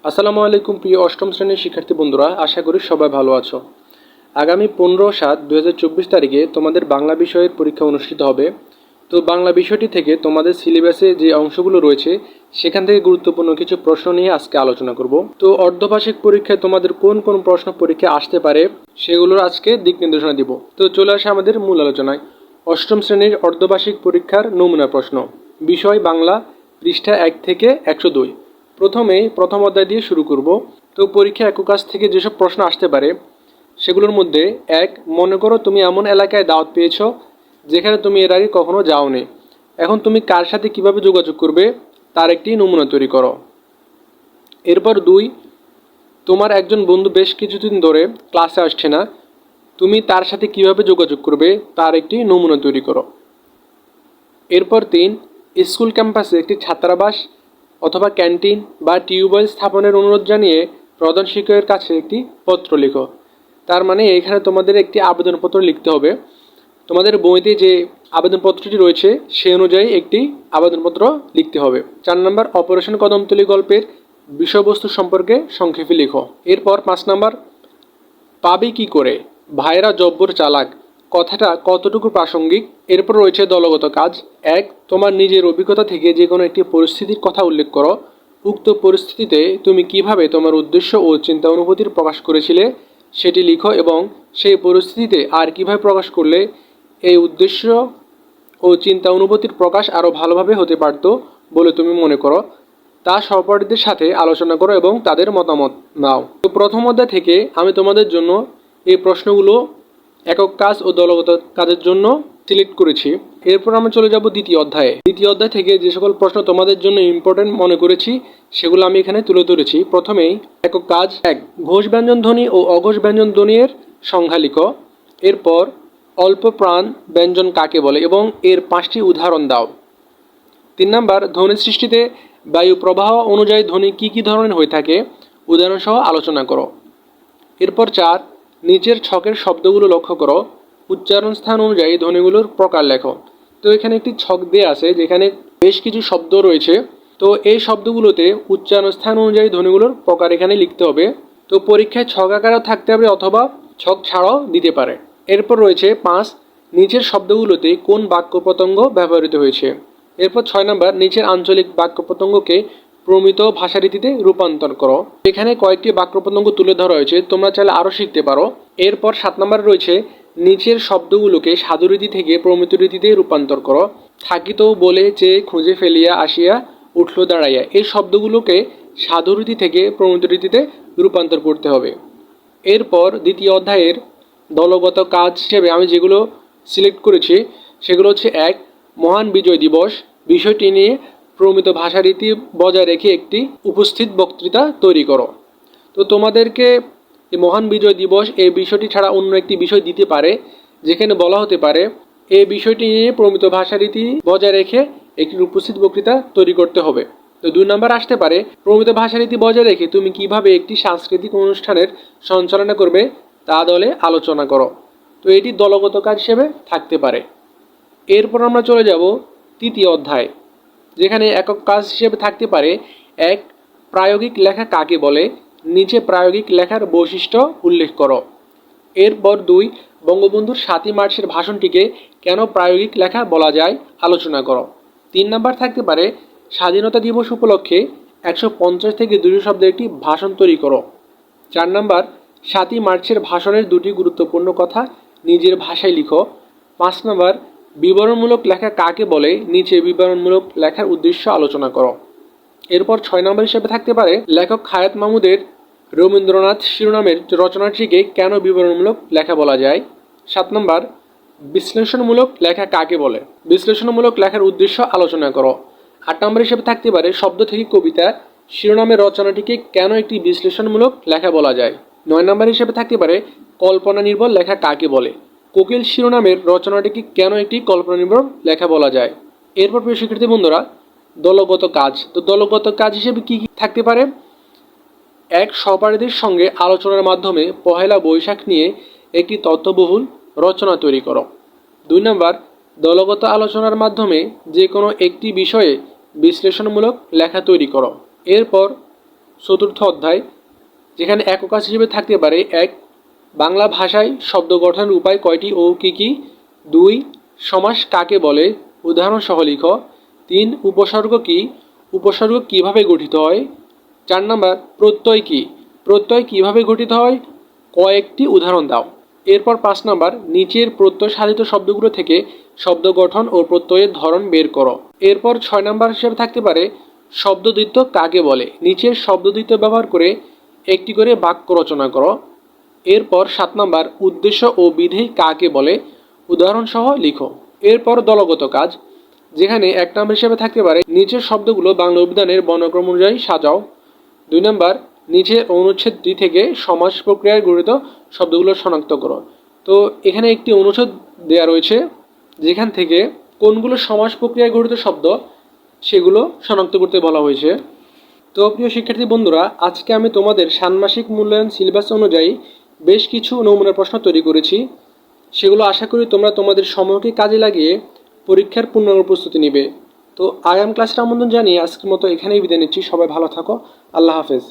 আসসালামু আলাইকুম প্রিয় অষ্টম শ্রেণীর শিক্ষার্থী বন্ধুরা, আশা করি সবাই ভালো আছো। আগামী 15/7/2024 তারিখে তোমাদের বাংলা বিষয়ের পরীক্ষা অনুষ্ঠিত হবে। তো বাংলা বিষয়টি থেকে তোমাদের সিলেবাসে যে অংশগুলো রয়েছে সেখান থেকে গুরুত্বপূর্ণ কিছু প্রশ্ন নিয়ে আজকে আলোচনা করব। তো অর্ধবার্ষিক পরীক্ষায় তোমাদের কোন কোন প্রশ্ন পরীক্ষা আসতে পারে সেগুলোর আজকে দিক নির্দেশনা দিব। তো চলে আসে আমাদের মূল আলোচনায়। অষ্টম শ্রেণীর অর্ধবার্ষিক পরীক্ষার নমুনা প্রশ্ন, বিষয় বাংলা, পৃষ্ঠা 1 থেকে 102। প্রথমেই প্রথম অধ্যায় দিয়ে শুরু করব। তো পরীক্ষা একক কাজ থেকে যেসব প্রশ্ন আসতে পারে সেগুলোর মধ্যে এক, মনে করো তুমি এমন এলাকায় দাওয়াত পেয়েছো যেখানে তুমি এর আগে কখনো যাওনি। এখন তুমি কার সাথে কিভাবে যোগাযোগ করবে তার একটি নমুনা তৈরি করো। এরপর 2, তোমার একজন বন্ধু বেশ কিছুদিন ধরে ক্লাসে আসছে না, তুমি তার সাথে কিভাবে যোগাযোগ করবে তার একটি নমুনা তৈরি করো। এরপর 3, স্কুল ক্যাম্পাসে একটি ছাত্রাবাস অথবা ক্যান্টিন বা টিউবওয়েল স্থাপনের অনুরোধ জানিয়ে প্রধান শিক্ষকের কাছে একটি পত্র লিখো। তার মানে এখানে তোমাদের একটি আবেদনপত্র লিখতে হবে। তোমাদের বইতে যে আবেদনপত্রটি রয়েছে সে অনুযায়ী একটি আবেদনপত্র লিখতে হবে। 4 নম্বর, অপারেশন কদমতলী গল্পের বিষয়বস্তু সম্পর্কে সংক্ষেপে লিখো। এরপর 5 নম্বর, পাবে কি করে, ভাইরা জব্বর চালাক কথাটা কতটুকু প্রাসঙ্গিক। এরপর রয়েছে দলগত কাজ। 1, তোমার নিজের অভিজ্ঞতা থেকে যে কোনো একটি পরিস্থিতির কথা উল্লেখ করো। উক্ত পরিস্থিতিতে তুমি কিভাবে তোমার উদ্দেশ্য ও চিন্তা অনুভূতির প্রকাশ করেছিলে সেটি লিখো এবং সেই পরিস্থিতিতে আর কিভাবে প্রকাশ করলে এই উদ্দেশ্য ও চিন্তা অনুভূতির প্রকাশ আরও ভালোভাবে হতে পারত বলে তুমি মনে করো তা সহপাঠীদের সাথে আলোচনা করো এবং তাদের মতামত নাও। তো প্রথম অধ্যায় থেকে আমি তোমাদের জন্য এই প্রশ্নগুলো একক কাজ ও দলগত কাজের জন্য সিলেক্ট করেছি। এরপর আমরা চলে যাব দ্বিতীয় অধ্যায়ে। দ্বিতীয় অধ্যায় থেকে যে সকল প্রশ্ন তোমাদের জন্য ইম্পর্টেন্ট মনে করেছি সেগুলো আমি এখানে তুলে ধরেছি। প্রথমেই একক কাজ 1, ঘোষ ব্যঞ্জন ধ্বনি ও অঘোষ ব্যঞ্জন ধ্বনির সংজ্ঞা লিখো। এরপর অল্প প্রাণ ব্যঞ্জন কাকে বলে এবং এর 5টি উদাহরণ দাও। 3 নম্বর, ধ্বনি সৃষ্টিতে বায়ু প্রবাহ অনুযায়ী ধ্বনি কী কী ধরনের হয়ে থাকে উদাহরণ সহ আলোচনা করো। এরপর 4, নিচের ছকের শব্দগুলো লক্ষ্য করো, উচ্চারণ স্থান অনুযায়ী ধ্বনিগুলোর প্রকার লেখো। তো এখানে একটি ছক দেওয়া আছে যেখানে বেশ কিছু শব্দ রয়েছে। তো এই শব্দগুলোতে উচ্চারণ স্থান অনুযায়ী ধ্বনিগুলোর প্রকার এখানে লিখতে হবে। তো পরীক্ষায় ছক আকারেও থাকতে হবে অথবা ছক ছাড়াও দিতে পারে। এরপর রয়েছে 5, নিচের শব্দগুলোতে কোন বাক্য প্রত্যঙ্গ ব্যবহৃত হয়েছে। এরপর 6 নম্বর, নিচের আঞ্চলিক বাক্য প্রত্যঙ্গকে প্রমিত ভাষারীতিতে রূপান্তর করো। এখানে কয়েকটি বাক্য প্রত্যঙ্গ তুলে ধরা হয়েছে, তোমরা চাইলে আরও শিখতে পারো। এরপর 7 নম্বর রয়েছে, নিচের শব্দগুলোকে সাধুরীতি থেকে প্রমিত রীতিতে রূপান্তর করো। থাকিত বলে চেয়ে খুঁজে ফেলিয়া আসিয়া উঠল দাঁড়াইয়া, এই শব্দগুলোকে সাধুরীতি থেকে প্রমিত রীতিতে রূপান্তর করতে হবে। এরপর দ্বিতীয় অধ্যায়ের দলগত কাজ হিসেবে আমি যেগুলো সিলেক্ট করেছি সেগুলো হচ্ছে 1, মহান বিজয় দিবস বিষয়টি নিয়ে প্রমিত ভাষারীতি বজায় রেখে একটি উপস্থিত বক্তৃতা তৈরি করো। তো তোমাদেরকে এই মহান বিজয় দিবস এই বিষয়টি ছাড়া অন্য একটি বিষয় দিতে পারে যেখানে বলা হতে পারে এই বিষয়টি নিয়ে প্রমিত ভাষারীতি বজায় রেখে একটি উপস্থিত বক্তৃতা তৈরি করতে হবে। তো 2 নম্বর আসতে পারে, প্রমিত ভাষারীতি বজায় রেখে তুমি কিভাবে একটি সাংস্কৃতিক অনুষ্ঠানের সঞ্চালনা করবে তা দলে আলোচনা করো। তো এটি দলগত কাজ হিসেবে থাকতে পারে। এরপর আমরা চলে যাব তৃতীয় অধ্যায়, যেখানে একক কাজ হিসেবে থাকতে পারে 1, প্রায়োগিক লেখা কাকে বলে, নিচে প্রায়োগিক লেখার বৈশিষ্ট্য উল্লেখ করো। এরপর 2, বঙ্গবন্ধুর 7ই মার্চের ভাষণটিকে কেন প্রায়োগিক লেখা বলা যায় আলোচনা করো। 3 নম্বর থাকতে পারে, স্বাধীনতা দিবস উপলক্ষে 150 থেকে 200 শব্দের একটি ভাষণ তৈরি করো। 4 নম্বর, 7ই মার্চের ভাষণের 2টি গুরুত্বপূর্ণ কথা নিজের ভাষায় লিখো। 5 নম্বর, বিবরণমূলক লেখা কাকে বলে, নিচে বিবরণমূলক লেখার উদ্দেশ্য আলোচনা করো। এরপর 6 নম্বর হিসেবে থাকতে পারে, লেখক খায়াত মাহমুদের রবীন্দ্রনাথ শিরোনামের রচনাটিকে কেন বিবরণমূলক লেখা বলা যায়। 7 নম্বর, বিশ্লেষণমূলক লেখা কাকে বলে, বিশ্লেষণমূলক লেখার উদ্দেশ্য আলোচনা করো। 8 নম্বর হিসেবে থাকতে পারে, শব্দ থেকে কবিতা শিরোনামের রচনাটিকে কেন একটি বিশ্লেষণমূলক লেখা বলা যায়। 9 নম্বর হিসেবে থাকতে পারে, কল্পনা নির্ভর লেখা কাকে বলে, কোকিল শিরোনামের রচনাটিকে কেন একটি কল্পনা নির্ভর লেখা বলা যায়। এরপর প্রিয় শিক্ষার্থী বন্ধুরা, দলগত কাজ। তো দলগত কাজ হিসেবে কি কি থাকতে পারে, 1, সহপাঠীদের সঙ্গে আলোচনার মাধ্যমে পহেলা বৈশাখ নিয়ে একটি তথ্যবহুল রচনা তৈরি করো। 2 নম্বর, দলগত আলোচনার মাধ্যমে যে কোনো একটি বিষয়ে বিশ্লেষণমূলক লেখা তৈরি করো। এরপর চতুর্থ অধ্যায়, যেখানে একক কাজ হিসেবে থাকতে পারে: 1. বাংলা ভাষায় শব্দ গঠনের উপায় কয়টি ও কী কী? 2. সমাস কাকে বলে? উদাহরণ সহ লিখো। 3. উপসর্গ কী? উপসর্গ কিভাবে গঠিত হয়? 4 নাম্বার, প্রত্যয় কী? প্রত্যয় কিভাবে গঠিত হয়? কয়েকটি উদাহরণ দাও। এরপর 5 নাম্বার, নিচের প্রত্যয় সাধিত শব্দগুলো থেকে শব্দ গঠন ও প্রত্যয়ের ধরন বের করো। এরপর 6 নাম্বার হিসেবে থাকতে পারে শব্দদ্বৈত কাকে বলে? নিচের শব্দদ্বৈত ব্যবহার করে একটি করে বাক্য রচনা করো। এরপর 7 নাম্বার, উদ্দেশ্য ও বিধেয় কাকে বলে? উদাহরণ সহ লিখো। এরপর দলগত কাজ, যেখানে 1 নাম্বার হিসেবে থাকতে পারে নিচের শব্দগুলো বাংলা অভিধানের বর্ণক্রম অনুযায়ী সাজাও। 2 নাম্বার, নিচের অনুচ্ছেদটি থেকে সমাস প্রক্রিয়ায় গঠিত শব্দগুলো শনাক্ত করো। তো এখানে একটি অনুচ্ছেদ দেওয়া রয়েছে, যেখান থেকে কোনগুলো সমাস প্রক্রিয়ায় গঠিত শব্দ সেগুলো শনাক্ত করতে বলা হয়েছে। তো প্রিয় শিক্ষার্থী বন্ধুরা, আজকে আমি তোমাদের ষান্মাসিক মূল্যায়ন সিলেবাস অনুযায়ী বেশ কিছু নমুনা প্রশ্ন তৈরি করেছি। সেগুলো আশা করি তোমরা তোমাদের সময়কে কাজে লাগিয়ে পরীক্ষার পূর্ণাঙ্গ প্রস্তুতি নিবে। তো আগাম ক্লাসের আমন্ত্রণ জানিয়ে আজকের মতো এখানেই বিদায় নিচ্ছি। সবাই ভালো থাকো। আল্লাহ হাফেজ।